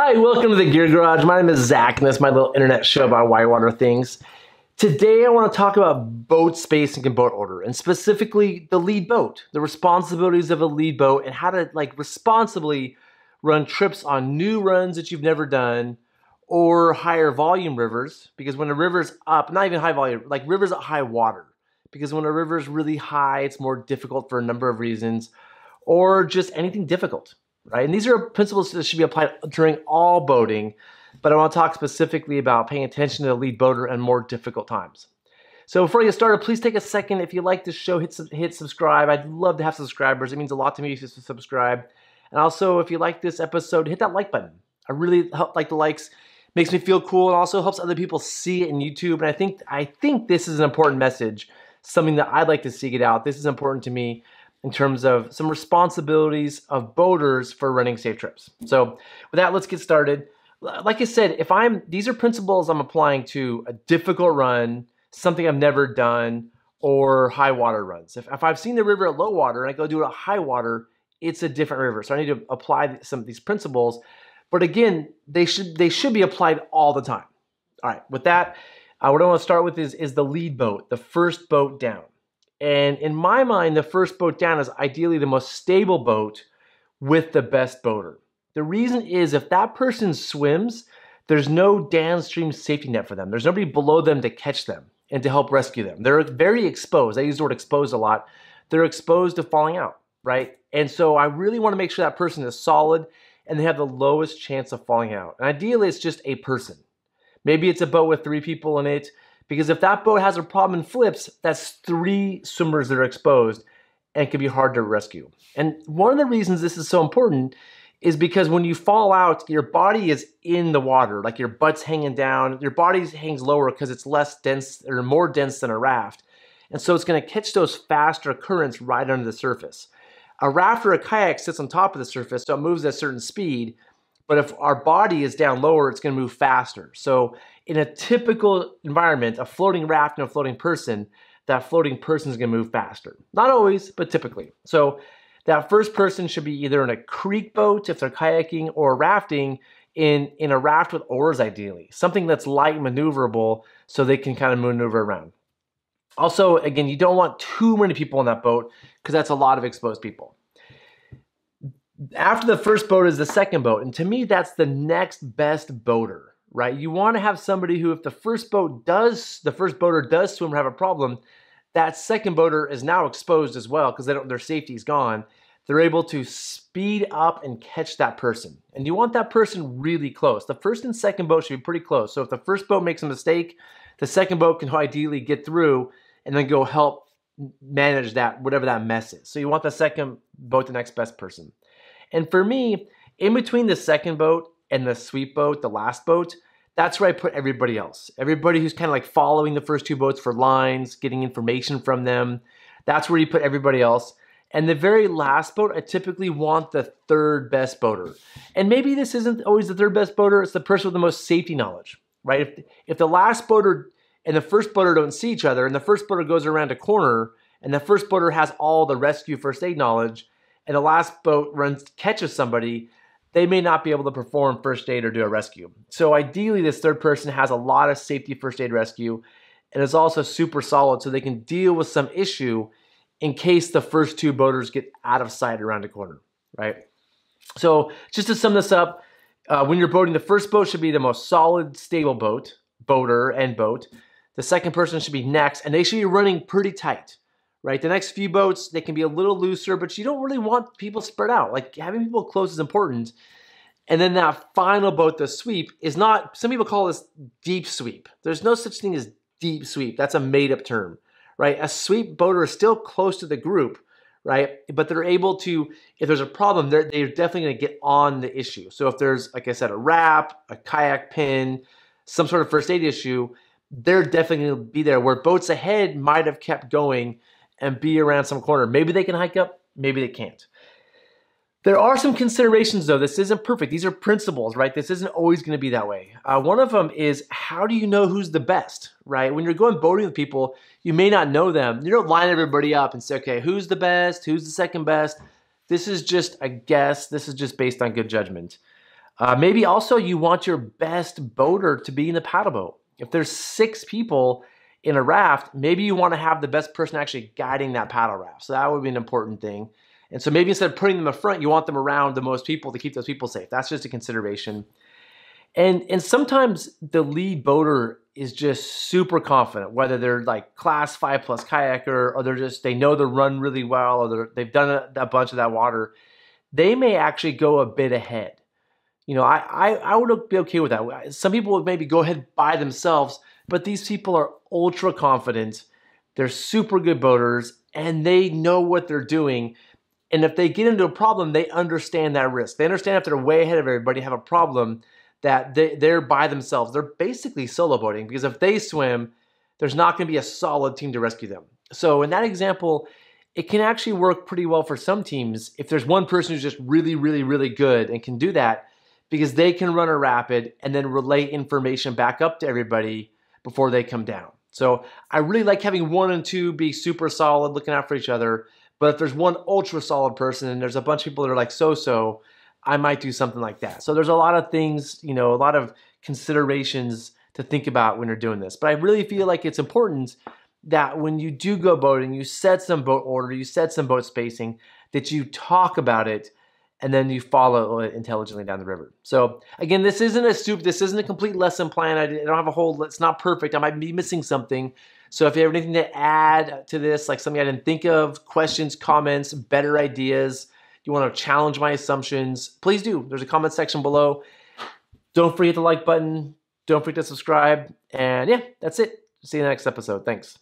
Hi, welcome to the Gear Garage. My name is Zach, and this is my little internet show about whitewater things. Today, I want to talk about boat spacing and boat order, and specifically the lead boat, the responsibilities of a lead boat, and how to responsibly run trips on new runs that you've never done, or higher volume rivers. Because when a river's up, not even high volume, like rivers at high water. Because when a river's really high, it's more difficult for a number of reasons, or just anything difficult. Right? And these are principles that should be applied during all boating, but I want to talk specifically about paying attention to the lead boater and more difficult times. So before I get started, please take a second. If you like this show, hit subscribe. I'd love to have subscribers. It means a lot to me if you subscribe. And also, if you like this episode, hit that like button. I really like the likes. Makes me feel cool and also helps other people see it in YouTube. And I think this is an important message, something that I'd like to see get out. This is important to me in terms of some responsibilities of boaters for running safe trips. So with that, let's get started. Like I said, these are principles I'm applying to a difficult run, something I've never done, or high water runs. If I've seen the river at low water and I go do it at high water, it's a different river. So I need to apply some of these principles. But again, they should be applied all the time. All right, with that, what I want to start with is the lead boat, the first boat down. And in my mind, the first boat down is ideally the most stable boat with the best boater. The reason is if that person swims, there's no downstream safety net for them. There's nobody below them to catch them and to help rescue them. They're very exposed. I use the word exposed a lot. They're exposed to falling out, right? And so I really want to make sure that person is solid and they have the lowest chance of falling out. And ideally, it's just a person. Maybe it's a boat with 3 people in it. Because if that boat has a problem and flips, that's 3 swimmers that are exposed and can be hard to rescue. And one of the reasons this is so important is because when you fall out, your body is in the water, like your butt's hanging down. Your body hangs lower because it's less dense or more dense than a raft. And so it's going to catch those faster currents right under the surface. A raft or a kayak sits on top of the surface, so it moves at a certain speed. But if our body is down lower, it's going to move faster. So in a typical environment, a floating raft and a floating person, that floating person is going to move faster. Not always, but typically. So that first person should be either in a creek boat if they're kayaking or rafting in a raft with oars ideally. Something that's light and maneuverable so they can kind of maneuver around. Also, again, you don't want too many people on that boat because that's a lot of exposed people. After the first boat is the second boat, and to me, that's the next best boater, right? You want to have somebody who, if the first boater does swim or have a problem, that second boater is now exposed as well because their safety is gone. They're able to speed up and catch that person, and you want that person really close. The first and second boat should be pretty close. So if the first boat makes a mistake, the second boat can ideally get through and then go help manage that, whatever that mess is. So you want the second boat, the next best person. And for me, in between the second boat and the sweep boat, the last boat, that's where I put everybody else. Everybody who's kind of like following the first 2 boats for lines, getting information from them. That's where you put everybody else. And the very last boat, I typically want the third best boater. And maybe this isn't always the third best boater, it's the person with the most safety knowledge, right? If the last boater and the first boater don't see each other, and the first boater goes around a corner, and the first boater has all the rescue first aid knowledge, and the last boat catches somebody, they may not be able to perform first aid or do a rescue. So ideally, this third person has a lot of safety first aid rescue and is also super solid so they can deal with some issue in case the first 2 boaters get out of sight around a corner, right? So just to sum this up, when you're boating, the first boat should be the most solid, stable boater and boat. The second person should be next, and they should be running pretty tight. Right, the next few boats, they can be a little looser, but you don't really want people spread out. Like having people close is important. And then that final boat, the sweep, is not, some people call this deep sweep. There's no such thing as deep sweep. That's a made up term, right? A sweep boater is still close to the group, right? But they're able to, if there's a problem, they're definitely gonna get on the issue. So if there's, like I said, a wrap, a kayak pin, some sort of first aid issue, they're definitely gonna be there where boats ahead might have kept going and be around some corner. Maybe they can hike up, maybe they can't. There are some considerations though. This isn't perfect. These are principles, right? This isn't always gonna be that way. One of them is, how do you know who's the best, right? When you're going boating with people, you may not know them. You don't line everybody up and say, okay, who's the best? Who's the second best? This is just a guess. This is just based on good judgment. Maybe also you want your best boater to be in the paddle boat. If there's 6 people in a raft, maybe you want to have the best person actually guiding that paddle raft. So that would be an important thing. And so maybe instead of putting them up front, you want them around the most people to keep those people safe. That's just a consideration. And sometimes the lead boater is just super confident, whether they're like class 5+ kayaker, or they know the run really well, or they've done a bunch of that water. They may actually go a bit ahead. You know, I would be okay with that. Some people would maybe go ahead by themselves, but these people are ultra confident. They're super good boaters, and they know what they're doing. And if they get into a problem, they understand that risk. They understand if they're way ahead of everybody, have a problem, that they're by themselves. They're basically solo boating, because if they swim, there's not going to be a solid team to rescue them. So in that example, it can actually work pretty well for some teams if there's one person who's just really, really, really good and can do that, because they can run a rapid and then relay information back up to everybody before they come down. So I really like having 1 and 2 be super solid, looking out for each other. But if there's one ultra solid person and there's a bunch of people that are like so-so, I might do something like that. So there's a lot of things, you know, a lot of considerations to think about when you're doing this. But I really feel like it's important that when you do go boating, you set some boat order, you set some boat spacing, that you talk about it, and then you follow it intelligently down the river. So again, this isn't a complete lesson plan. I don't have a whole, it's not perfect. I might be missing something. So if you have anything to add to this, like something I didn't think of, questions, comments, better ideas, you want to challenge my assumptions, please do. There's a comment section below. Don't forget the like button. Don't forget to subscribe. And yeah, that's it. See you in the next episode. Thanks.